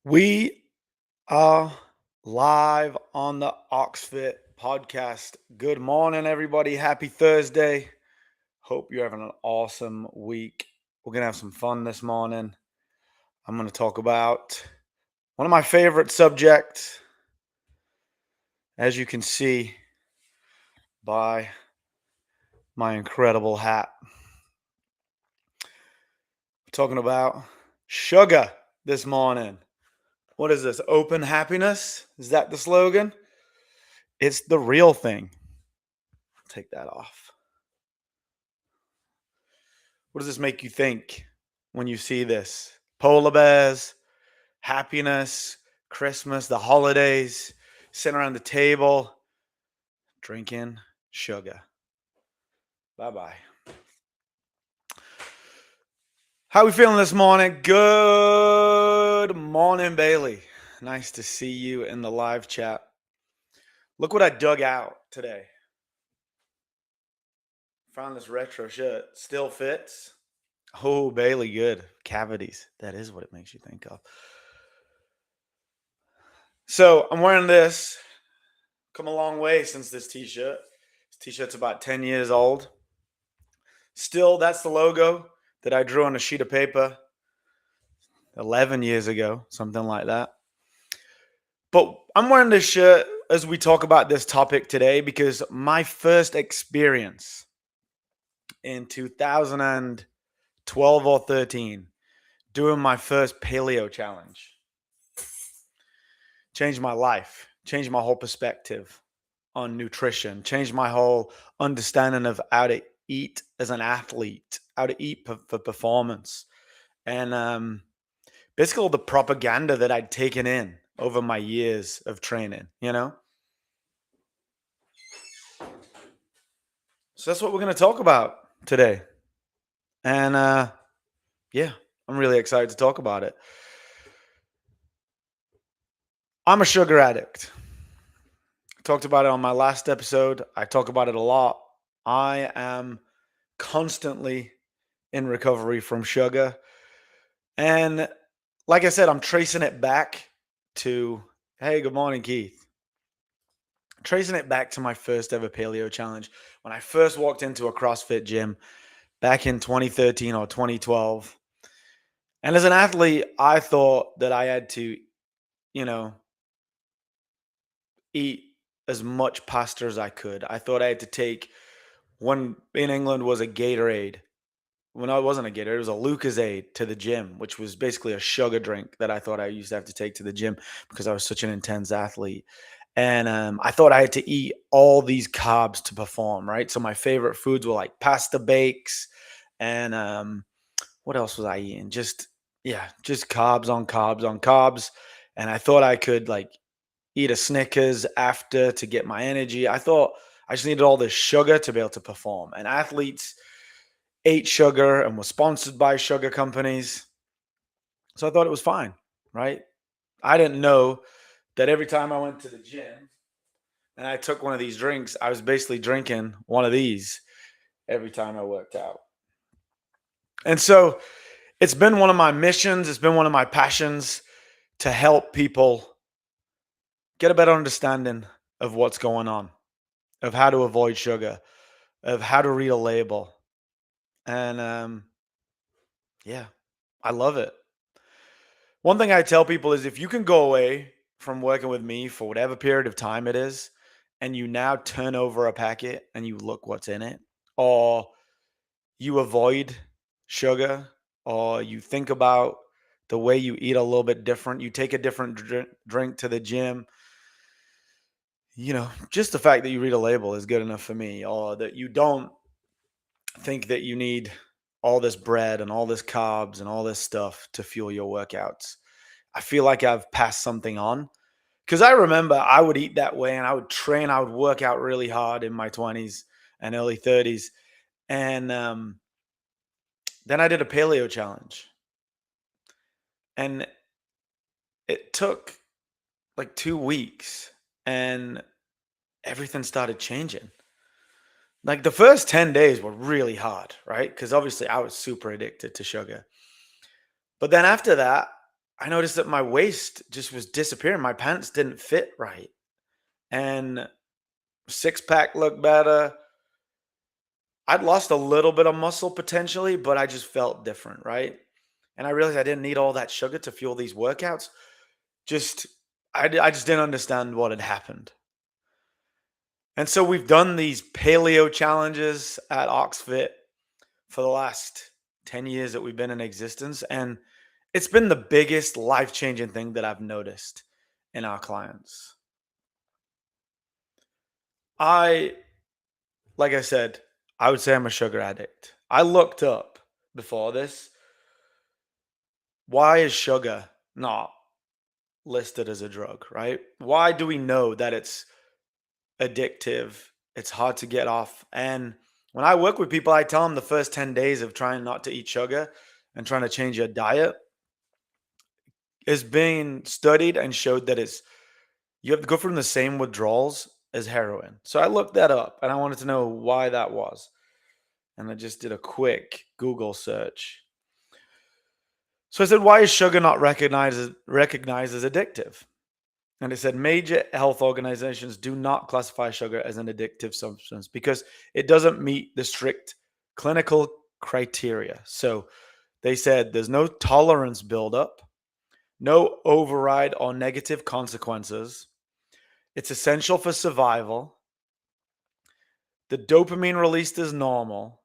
We are live on the Oxfit podcast. Good morning, everybody. Happy Thursday. Hope you're having an awesome week. We're going to have some fun this morning. I'm going to talk about one of my favorite subjects, as you can see by my incredible hat. We're talking about sugar this morning. What is this? Open happiness? Is that the slogan? It's the real thing. Take that off. What does this make you think when you see this? Polar bears, happiness, Christmas, the holidays, sitting around the table, drinking sugar. Bye-bye. How are we feeling this morning? Good morning, Bailey. Nice to see you in the live chat. Look what I dug out today. Found this retro shirt. Still fits. Oh, Bailey, good. Cavities. That is what it makes you think of. So I'm wearing this. Come a long way since this t-shirt. This t-shirt's about 10 years old. Still, that's the logo that I drew on a sheet of paper 11 years ago, something like that. But I'm wearing this shirt as we talk about this topic today because my first experience in 2012 or 13 doing my first paleo challenge changed my life, changed my whole perspective on nutrition, changed my whole understanding of how to eat as an athlete, how to eat for performance, and basically all the propaganda that I'd taken in over my years of training. So that's what we're going to talk about today. And yeah, I'm really excited to talk about it. I'm a sugar addict. I talked about it on my last episode. I talk about it a lot. I am constantly in recovery from sugar. And like I said, I'm tracing it back to, hey, good morning, Keith. Tracing it back to my first ever paleo challenge. When I first walked into a CrossFit gym back in 2013 or 2012. And as an athlete, I thought that I had to, you know, eat as much pasta as I could. I thought I had to take one in England was a Gatorade. When I wasn't a Gatorade, it was a Lucozade to the gym, which was basically a sugar drink that I thought I used to have to take to the gym because I was such an intense athlete. And I thought I had to eat all these carbs to perform, right? So my favorite foods were like pasta bakes and what else was I eating? Just carbs on carbs on carbs. And I thought I could like eat a Snickers after to get my energy. I thought I just needed all this sugar to be able to perform. And athletes ate sugar and were sponsored by sugar companies. So I thought it was fine, right? I didn't know that every time I went to the gym and I took one of these drinks, I was basically drinking one of these every time I worked out. And so it's been one of my missions, it's been one of my passions to help people get a better understanding of what's going on, of how to avoid sugar, of how to read a label. And yeah, I love it. One thing I tell people is if you can go away from working with me for whatever period of time it is, and you now turn over a packet and you look what's in it, or you avoid sugar, or you think about the way you eat a little bit different, you take a different drink to the gym, just the fact that you read a label is good enough for me, or that you don't think that you need all this bread and all this carbs and all this stuff to fuel your workouts. I feel like I've passed something on because I remember I would eat that way and I would train, I would work out really hard in my 20s and early 30s. And then I did a paleo challenge. And it took like 2 weeks and everything started changing. Like the first 10 days were really hard, right? Because obviously I was super addicted to sugar. But then after that, I noticed that my waist just was disappearing. My pants didn't fit right. And six pack looked better. I'd lost a little bit of muscle potentially, but I just felt different, right? And I realized I didn't need all that sugar to fuel these workouts. Just I just didn't understand what had happened. And so we've done these paleo challenges at Oxfit for the last 10 years that we've been in existence, and it's been the biggest life-changing thing that I've noticed in our clients. I Like I said, I would say I'm a sugar addict. I looked up before this, why is sugar not listed as a drug, right? Why do we know that it's addictive? It's hard to get off. And when I work with people, I tell them the first 10 days of trying not to eat sugar and trying to change your diet is being studied and showed that you have to go from the same withdrawals as heroin. So I looked that up and I wanted to know why that was. And I just did a quick Google search. So I said, why is sugar not recognized as addictive? And it said major health organizations do not classify sugar as an addictive substance because it doesn't meet the strict clinical criteria. So they said there's no tolerance buildup, no override or negative consequences. It's essential for survival. The dopamine released is normal.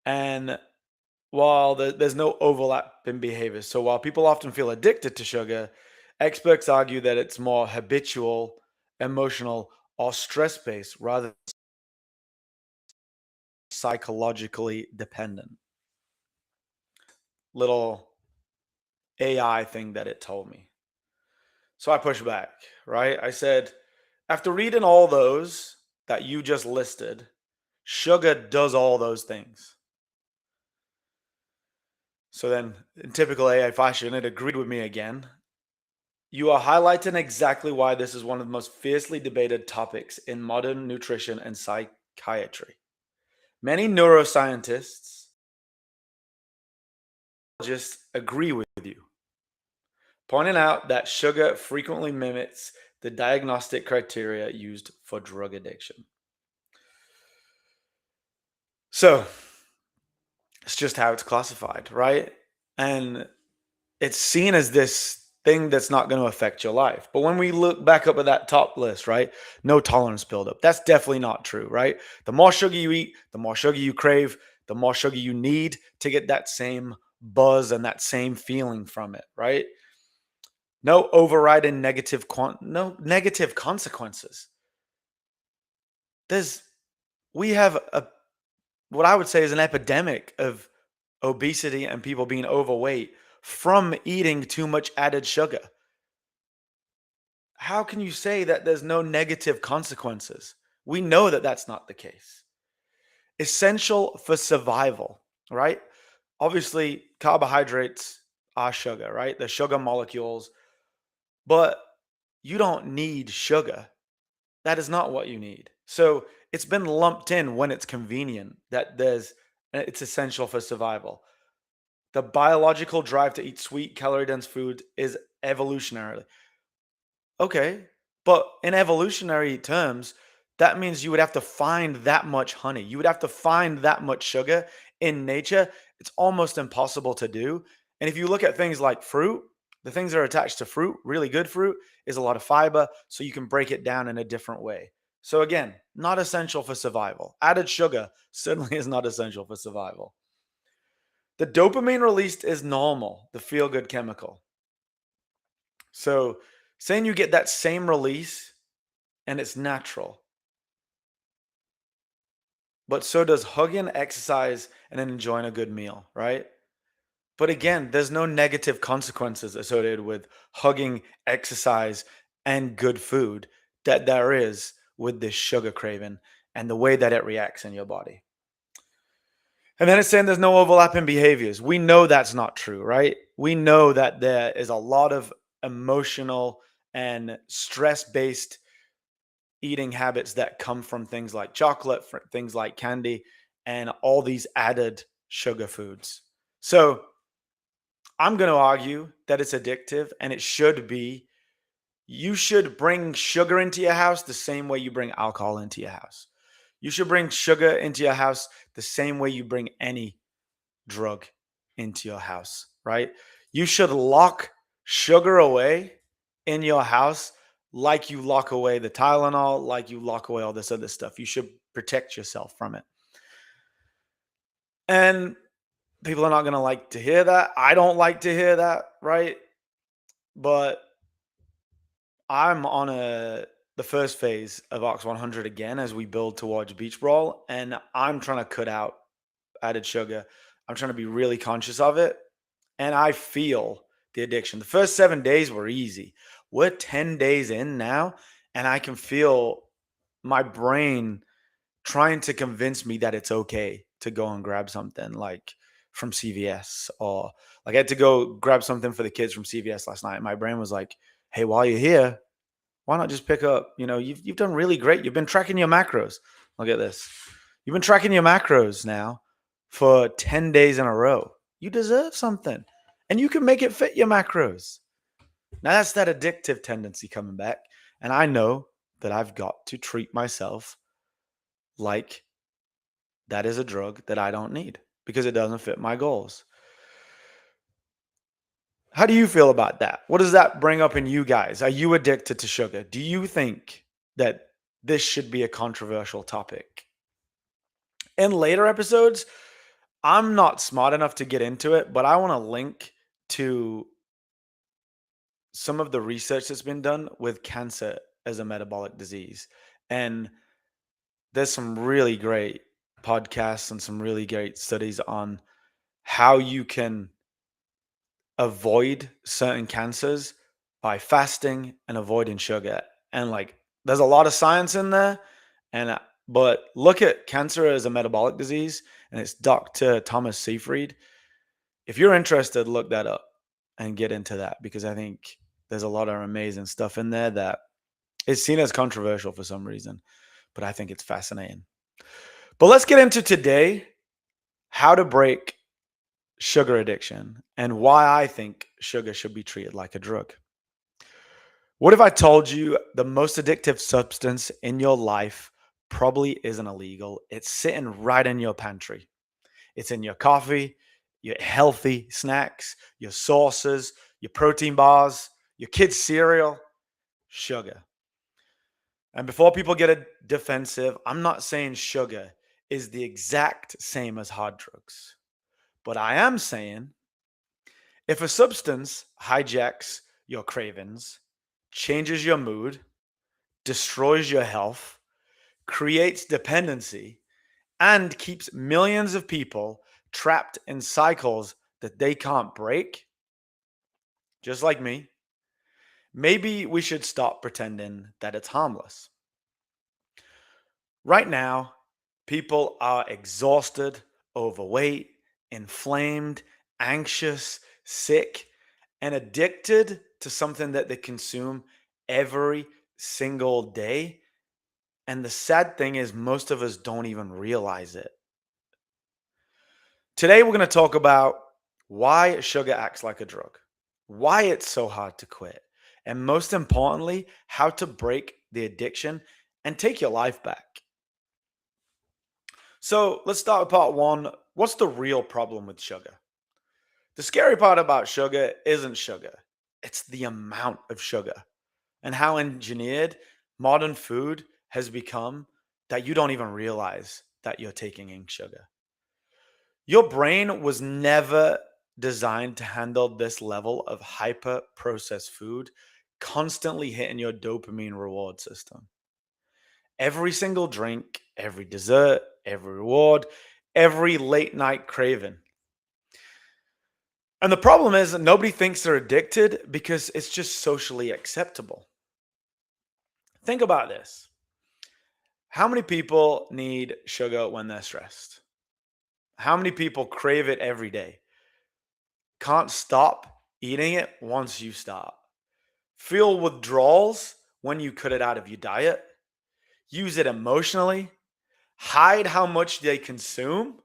And while there's no overlap in behaviors. So while people often feel addicted to sugar, experts argue that it's more habitual, emotional, or stress based rather than psychologically dependent. Little AI thing that it told me. So I pushed back, right? I said, after reading all those that you just listed, sugar does all those things. So then, in typical AI fashion, it agreed with me again. You are highlighting exactly why this is one of the most fiercely debated topics in modern nutrition and psychiatry. Many neuroscientists just agree with you, pointing out that sugar frequently mimics the diagnostic criteria used for drug addiction. So, it's just how it's classified, right? And it's seen as this thing that's not going to affect your life. But when we look back up at that top list, right? No tolerance buildup. That's definitely not true, right? The more sugar you eat, the more sugar you crave, the more sugar you need to get that same buzz and that same feeling from it, right? No overriding no negative consequences. There's we have a what I would say is an epidemic of obesity and people being overweight from eating too much added sugar. How can you say that there's no negative consequences? We know that that's not the case. Essential for survival, right? Obviously, carbohydrates are sugar, right? The sugar molecules, but you don't need sugar. That is not what you need. So it's been lumped in when it's convenient that it's essential for survival. The biological drive to eat sweet, calorie dense food is evolutionarily. Okay. But in evolutionary terms, that means you would have to find that much honey. You would have to find that much sugar in nature. It's almost impossible to do. And if you look at things like fruit, the things that are attached to fruit, really good fruit, is a lot of fiber. So you can break it down in a different way. So again, not essential for survival. Added sugar certainly is not essential for survival. The dopamine released is normal, the feel good chemical. So saying you get that same release and it's natural. But so does hugging, exercise, and then enjoying a good meal, right? But again, there's no negative consequences associated with hugging, exercise, and good food that there is with this sugar craving and the way that it reacts in your body. And then it's saying there's no overlap in behaviors. We know that's not true, right? We know that there is a lot of emotional and stress based eating habits that come from things like chocolate, things like candy, and all these added sugar foods. So I'm going to argue that it's addictive and it should be. You should bring sugar into your house the same way you bring alcohol into your house. You should bring sugar into your house the same way you bring any drug into your house, right? You should lock sugar away in your house like you lock away the Tylenol, like you lock away all this other stuff. You should protect yourself from it. And people are not going to like to hear that. I don't like to hear that, right? But I'm on the first phase of Ox 100 again as we build towards Beach Brawl, and I'm trying to cut out added sugar. I'm trying to be really conscious of it, and I feel the addiction. The first 7 days were easy. We're 10 days in now, and I can feel my brain trying to convince me that it's okay to go and grab something like from CVS, or like I had to go grab something for the kids from CVS last night. My brain was like, "Hey, while you're here, why not just pick up? You've done really great. You've been tracking your macros. Look at this. You've been tracking your macros now for 10 days in a row. You deserve something. And you can make it fit your macros." Now that's that addictive tendency coming back. And I know that I've got to treat myself like that is a drug that I don't need because it doesn't fit my goals. How do you feel about that? What does that bring up in you guys? Are you addicted to sugar? Do you think that this should be a controversial topic? In later episodes, I'm not smart enough to get into it, but I want to link to some of the research that's been done with cancer as a metabolic disease. And there's some really great podcasts and some really great studies on how you can avoid certain cancers by fasting and avoiding sugar. And like, there's a lot of science in there. But look at cancer as a metabolic disease, and it's Dr. Thomas Seyfried. If you're interested, look that up and get into that because I think there's a lot of amazing stuff in there that is seen as controversial for some reason, but I think it's fascinating. But let's get into today how to break sugar addiction and why I think sugar should be treated like a drug. What if I told you the most addictive substance in your life probably isn't illegal? It's sitting right in your pantry. It's in your coffee, your healthy snacks, your sauces, your protein bars, your kids' cereal, sugar. And before people get defensive, I'm not saying sugar is the exact same as hard drugs. But I am saying if a substance hijacks your cravings, changes your mood, destroys your health, creates dependency, and keeps millions of people trapped in cycles that they can't break, just like me, maybe we should stop pretending that it's harmless. Right now, people are exhausted, overweight, inflamed, anxious, sick, and addicted to something that they consume every single day. And the sad thing is, most of us don't even realize it. Today, we're going to talk about why sugar acts like a drug, why it's so hard to quit, and most importantly, how to break the addiction and take your life back. So let's start with part one. What's the real problem with sugar? The scary part about sugar isn't sugar, it's the amount of sugar and how engineered modern food has become that you don't even realize that you're taking in sugar. Your brain was never designed to handle this level of hyper processed food constantly hitting your dopamine reward system. Every single drink, every dessert, every reward, every late night craving. And the problem is that nobody thinks they're addicted because it's just socially acceptable. Think about this. How many people need sugar when they're stressed? How many people crave it every day? Can't stop eating it once you start. Feel withdrawals when you cut it out of your diet. Use it emotionally. Hide how much they consume.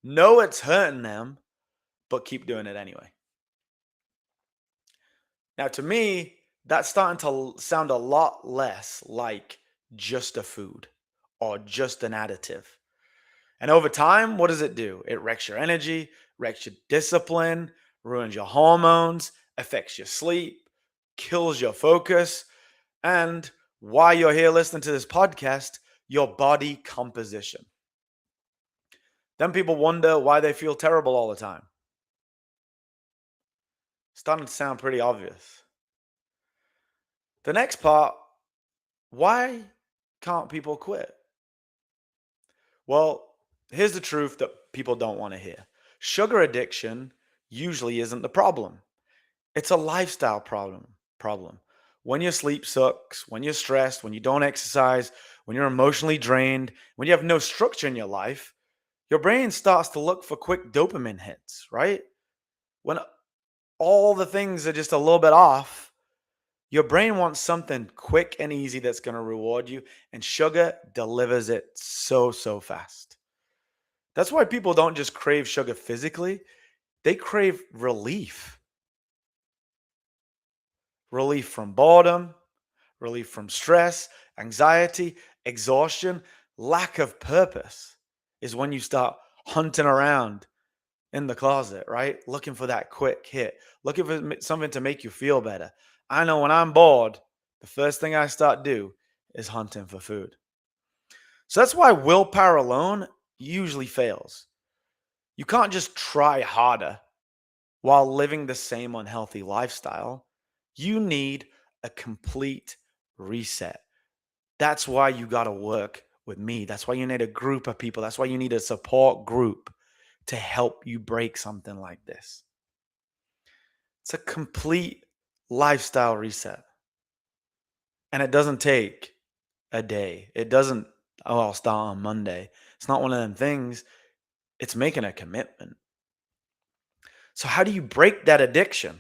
Know it's hurting them, but keep doing it anyway. Now, to me, that's starting to sound a lot less like just a food or just an additive. And over time, what does it do? It wrecks your energy, wrecks your discipline, ruins your hormones, affects your sleep, kills your focus, and while you're here listening to this podcast, your body composition. Then people wonder why they feel terrible all the time. Starting to sound pretty obvious. The next part, why can't people quit? Well, here's the truth that people don't want to hear. Sugar addiction usually isn't the problem. It's a lifestyle problem. When your sleep sucks, when you're stressed, when you don't exercise, when you're emotionally drained, when you have no structure in your life, your brain starts to look for quick dopamine hits, right? When all the things are just a little bit off, your brain wants something quick and easy that's going to reward you, and sugar delivers it so fast. That's why people don't just crave sugar physically, they crave relief. Relief from boredom, relief from stress, anxiety, exhaustion, lack of purpose is when you start hunting around in the closet, right? Looking for that quick hit, looking for something to make you feel better. I know when I'm bored, the first thing I start do is hunting for food. So that's why willpower alone usually fails. You can't just try harder while living the same unhealthy lifestyle. You need a complete reset. That's why you got to work with me. That's why you need a group of people. That's why you need a support group to help you break something like this. It's a complete lifestyle reset. And it doesn't take a day. It doesn't, oh, I'll start on Monday. It's not one of them things. It's making a commitment. So, how do you break that addiction?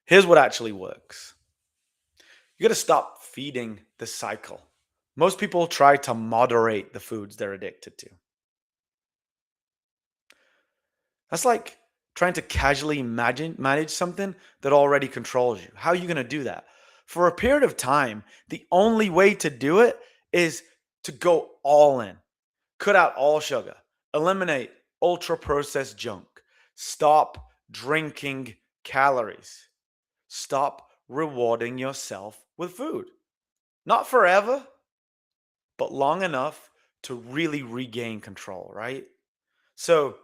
Here's what actually works. You got to stop feeding the cycle. Most people try to moderate the foods they're addicted to. That's like trying to casually manage something that already controls you. How are you going to do that? For a period of time, the only way to do it is to go all in. Cut out all sugar, eliminate ultra processed junk, stop drinking calories, stop rewarding yourself with food. Not forever, but long enough to really regain control, right? So,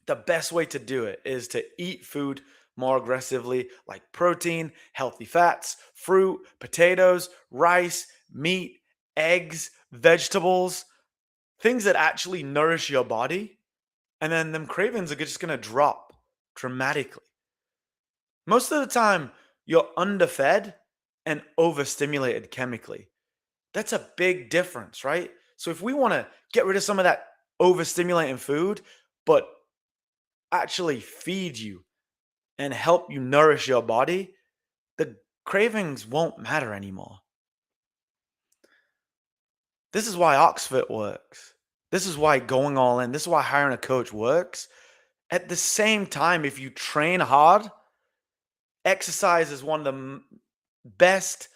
the best way to do it is to eat food more aggressively, like protein, healthy fats, fruit, potatoes, rice, meat, eggs, vegetables, things that actually nourish your body. And then them cravings are just going to drop dramatically. Most of the time, you're underfed and overstimulated chemically. That's a big difference, right? So if we want to get rid of some of that overstimulating food, but actually feed you and help you nourish your body, the cravings won't matter anymore. This is why Oxford works. This is why going all in, this is why hiring a coach works. At the same time, if you train hard, exercise is one of the best,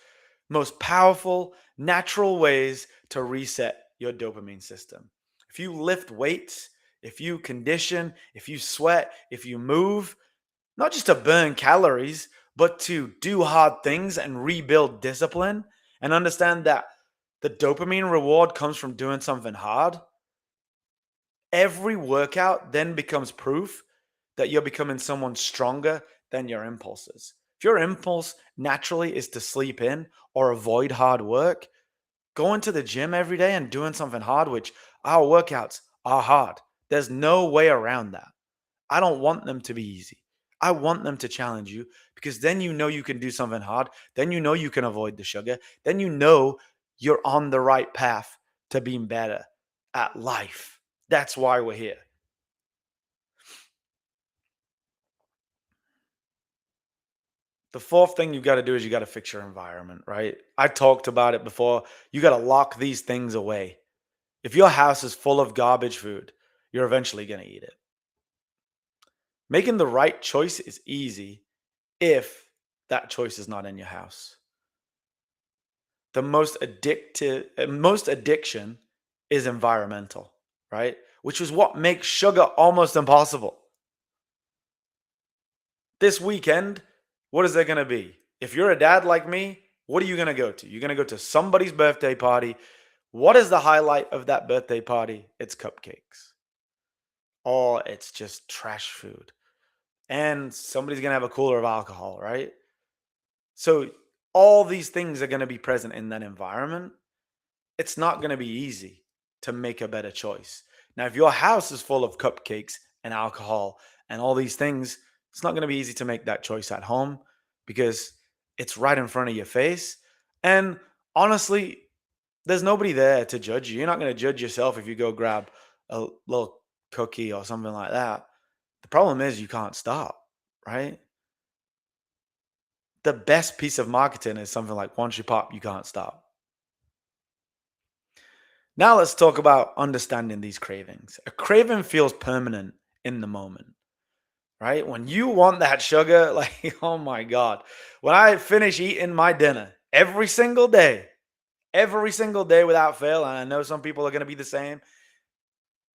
most powerful, natural ways to reset your dopamine system. If you lift weights, if you condition, if you sweat, if you move, not just to burn calories, but to do hard things and rebuild discipline and understand that the dopamine reward comes from doing something hard, every workout then becomes proof that you're becoming someone stronger than your impulses. If your impulse naturally is to sleep in or avoid hard work, going to the gym every day and doing something hard, which our workouts are hard. There's no way around that. I don't want them to be easy. I want them to challenge you because then you know you can do something hard. Then you know you can avoid the sugar. Then you know you're on the right path to being better at life. That's why we're here. The fourth thing you got to do is you got to fix your environment, right? I talked about it before. You got to lock these things away. If your house is full of garbage food, you're eventually going to eat it. Making the right choice is easy if that choice is not in your house. The most addiction is environmental, right? Which is what makes sugar almost impossible. This weekend, what is there going to be? If you're a dad like me, what are you going to go to? You're going to go to somebody's birthday party. What is the highlight of that birthday party? It's cupcakes. Or it's just trash food. And somebody's going to have a cooler of alcohol, right? So all these things are going to be present in that environment. It's not going to be easy to make a better choice. Now, if your house is full of cupcakes and alcohol and all these things, it's not going to be easy to make that choice at home because it's right in front of your face. And honestly, there's nobody there to judge you. You're not going to judge yourself if you go grab a little cookie or something like that. The problem is you can't stop, right? The best piece of marketing is something like once you pop, you can't stop. Now let's talk about understanding these cravings. A craving feels permanent in the moment, right? When you want that sugar, like, oh my God. When I finish eating my dinner every single day without fail, and I know some people are going to be the same,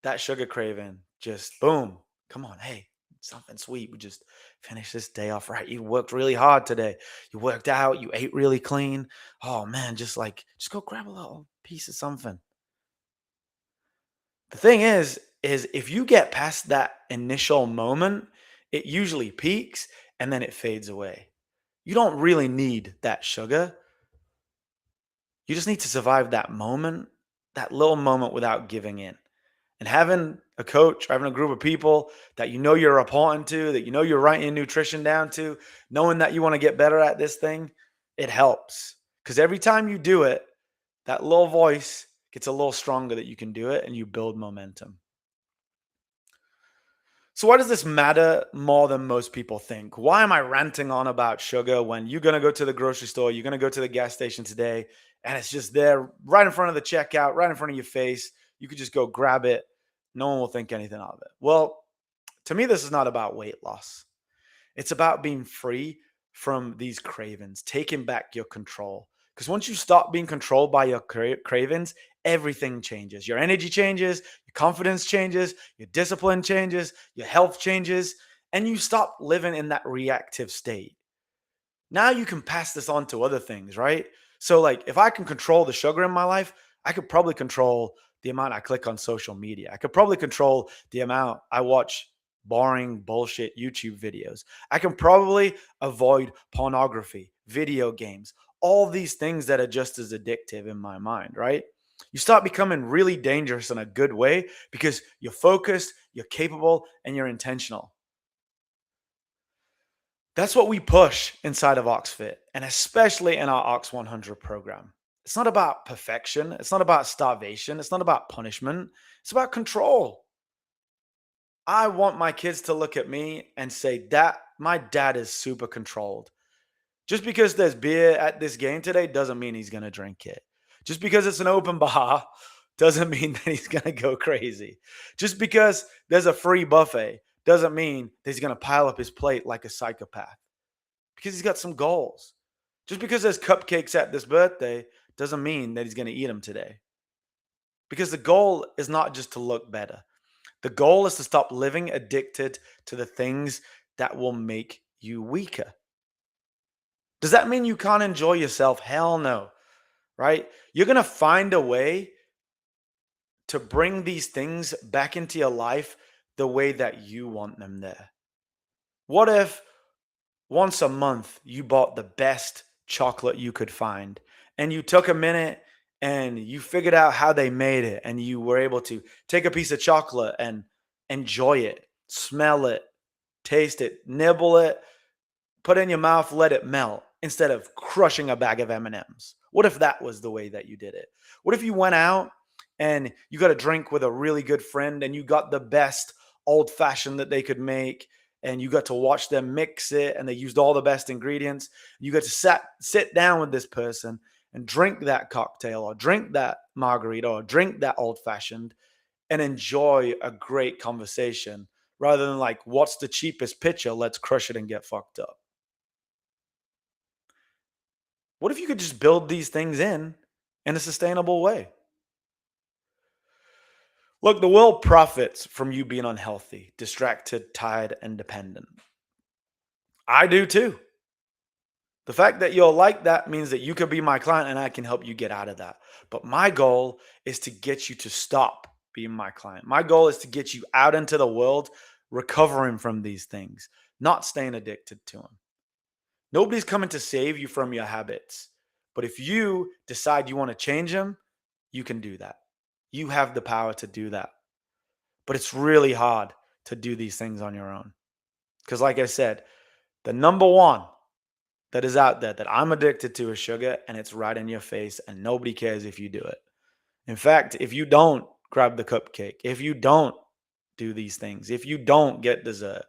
that sugar craving just boom. Come on, hey, something sweet. We just finished this day off right. You worked really hard today. You worked out, you ate really clean. Oh man, just go grab a little piece of something. The thing is if you get past that initial moment, it usually peaks and then it fades away. You don't really need that sugar. You just need to survive that moment, that little moment without giving in. And having a coach, or having a group of people that you know you're reporting to, that you know you're writing nutrition down to, knowing that you want to get better at this thing, it helps. Because every time you do it, that little voice gets a little stronger that you can do it and you build momentum. So why does this matter more than most people think? Why am I ranting on about sugar when you're going to go to the grocery store, you're going to go to the gas station today, and it's just there right in front of the checkout, right in front of your face. You could just go grab it. No one will think anything of it. Well, to me, this is not about weight loss. It's about being free from these cravings, taking back your control. Because once you stop being controlled by your cravings, everything changes. Your energy changes, your confidence changes, your discipline changes, your health changes, and you stop living in that reactive state. Now you can pass this on to other things, right? So, like, if I can control the sugar in my life, I could probably control the amount I click on social media. I could probably control the amount I watch boring bullshit YouTube videos. I can probably avoid pornography, video games, all these things that are just as addictive in my mind, right? You start becoming really dangerous in a good way because you're focused, you're capable, and you're intentional. That's what we push inside of OxFit, and especially in our Ox 100 program. It's not about perfection. It's not about starvation. It's not about punishment. It's about control. I want my kids to look at me and say, that my dad is super controlled. Just because there's beer at this game today doesn't mean he's going to drink it. Just because it's an open bar doesn't mean that he's going to go crazy. Just because there's a free buffet doesn't mean that he's going to pile up his plate like a psychopath because he's got some goals. Just because there's cupcakes at this birthday doesn't mean that he's going to eat them today. Because the goal is not just to look better. The goal is to stop living addicted to the things that will make you weaker. Does that mean you can't enjoy yourself? Hell no, right? You're going to find a way to bring these things back into your life the way that you want them there. What if once a month you bought the best chocolate you could find and you took a minute and you figured out how they made it and you were able to take a piece of chocolate and enjoy it, smell it, taste it, nibble it, put it in your mouth, let it melt instead of crushing a bag of M&Ms? What if that was the way that you did it? What if you went out and you got a drink with a really good friend and you got the best old fashioned that they could make and you got to watch them mix it and they used all the best ingredients. You got to sit down with this person and drink that cocktail or drink that margarita or drink that old fashioned and enjoy a great conversation rather than like, what's the cheapest pitcher? Let's crush it and get fucked up. What if you could just build these things in a sustainable way? Look, the world profits from you being unhealthy, distracted, tired, and dependent. I do too. The fact that you're like that means that you could be my client and I can help you get out of that. But my goal is to get you to stop being my client. My goal is to get you out into the world recovering from these things, not staying addicted to them. Nobody's coming to save you from your habits. But if you decide you want to change them, you can do that. You have the power to do that. But it's really hard to do these things on your own. Because, like I said, the number one that is out there that I'm addicted to is sugar, and it's right in your face, and nobody cares if you do it. In fact, if you don't grab the cupcake, if you don't do these things, if you don't get dessert,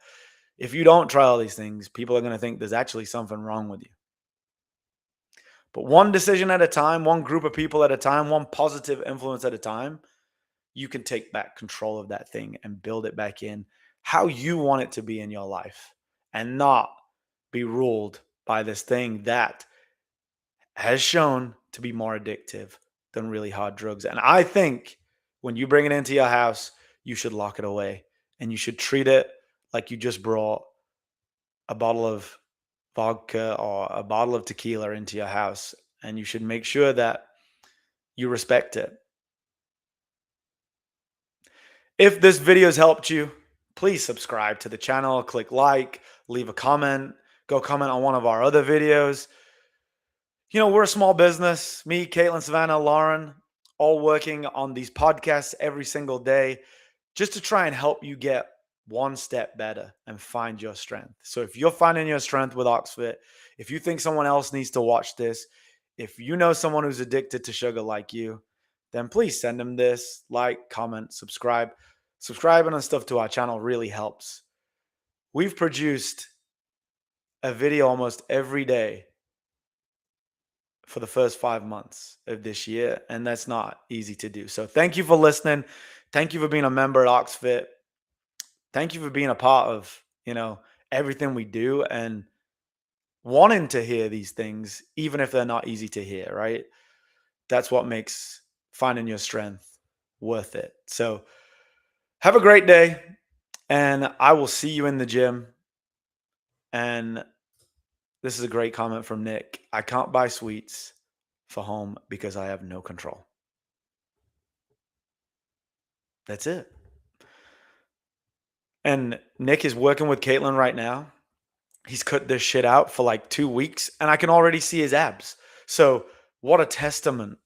if you don't try all these things, people are going to think there's actually something wrong with you. But one decision at a time, one group of people at a time, one positive influence at a time, you can take back control of that thing and build it back in how you want it to be in your life and not be ruled by this thing that has shown to be more addictive than really hard drugs. And I think when you bring it into your house, you should lock it away and you should treat it like you just brought a bottle of vodka or a bottle of tequila into your house. And you should make sure that you respect it. If this video has helped you, please subscribe to the channel, click like, leave a comment, go comment on one of our other videos. You know, we're a small business. Me, Caitlin, Savannah, Lauren, all working on these podcasts every single day just to try and help you get one step better and find your strength. So if you're finding your strength with Oxfit, if you think someone else needs to watch this, if you know someone who's addicted to sugar like you, then please send them this, like, comment, subscribe. Subscribing and stuff to our channel really helps. We've produced a video almost every day for the first 5 months of this year, and that's not easy to do. So thank you for listening. Thank you for being a member at Oxfit. Thank you for being a part of, everything we do and wanting to hear these things, even if they're not easy to hear, right? That's what makes finding your strength worth it. So have a great day, and I will see you in the gym. And this is a great comment from Nick. I can't buy sweets for home because I have no control. That's it. And Nick is working with Caitlin right now. He's cut this shit out for like 2 weeks, and I can already see his abs. So, what a testament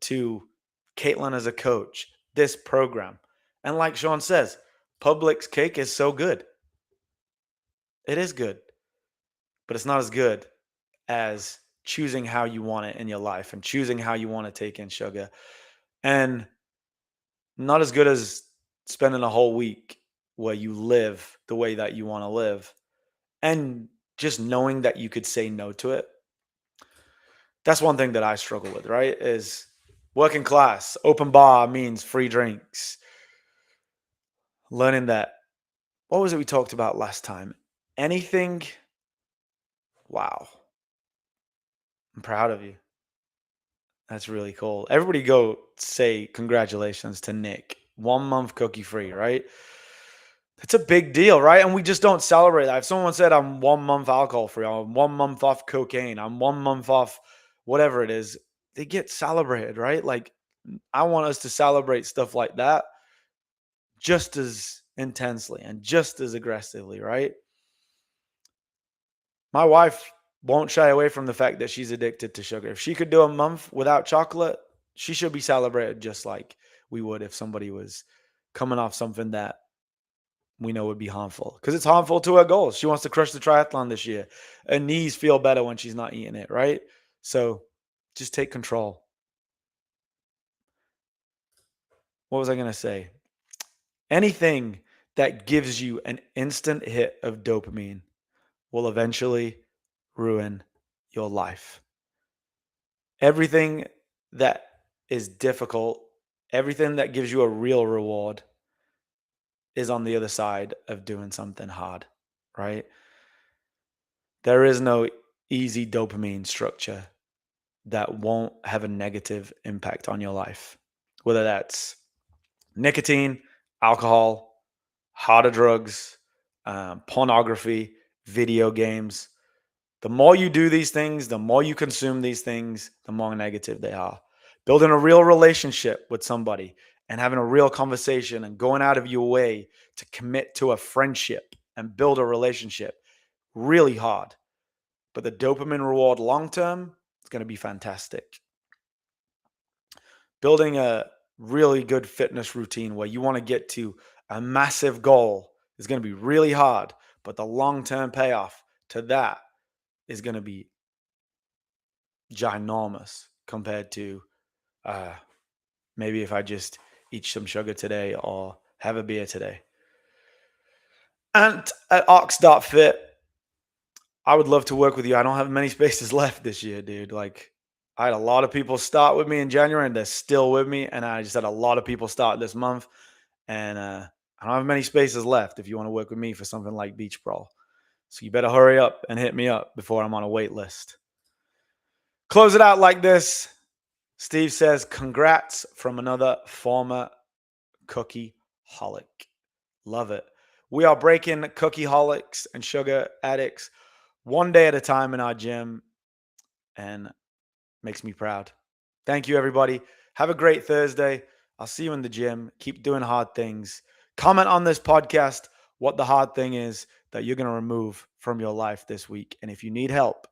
to Caitlin as a coach, this program. And like Sean says, Publix cake is so good. It is good, but it's not as good as choosing how you want it in your life and choosing how you want to take in sugar. And not as good as spending a whole week where you live the way that you want to live and just knowing that you could say no to it. That's one thing that I struggle with, right? Is working class, open bar means free drinks. Learning that, what was it we talked about last time? Anything. Wow. I'm proud of you. That's really cool. Everybody go say congratulations to Nick. 1 month cookie free, right? It's a big deal, right? And we just don't celebrate that. If someone said I'm 1 month alcohol free, I'm 1 month off cocaine, I'm 1 month off whatever it is, they get celebrated, right? Like I want us to celebrate stuff like that just as intensely and just as aggressively, right? My wife won't shy away from the fact that she's addicted to sugar. If she could do a month without chocolate, she should be celebrated just like we would if somebody was coming off something that we know would be harmful because it's harmful to her goals. She wants to crush the triathlon this year. Her knees feel better when she's not eating it, right? So just take control. What was I going to say? Anything that gives you an instant hit of dopamine will eventually ruin your life. Everything that is difficult, everything that gives you a real reward is on the other side of doing something hard, right? There is no easy dopamine structure. that won't have a negative impact on your life, whether that's nicotine, alcohol, harder drugs, pornography, video games. The more you do these things, the more you consume these things, the more negative they are. Building a real relationship with somebody and having a real conversation and going out of your way to commit to a friendship and build a relationship, really hard. But the dopamine reward long term is going to be fantastic. Building a really good fitness routine where you want to get to a massive goal is going to be really hard, but the long term payoff to that is going to be ginormous compared to uh, maybe if I just eat some sugar today or have a beer today. And at Ox.fit, I would love to work with you. I don't have many spaces left this year, dude. Like, I had a lot of people start with me in January and they're still with me. And I just had a lot of people start this month. And I don't have many spaces left if you want to work with me for something like Beach Brawl. So you better hurry up and hit me up before I'm on a wait list. Close it out like this. Steve says, congrats from another former cookie holic. Love it. We are breaking cookie holics and sugar addicts one day at a time in our gym, and makes me proud. Thank you, everybody. Have a great Thursday. I'll see you in the gym. Keep doing hard things. Comment on this podcast what the hard thing is that you're going to remove from your life this week. And if you need help,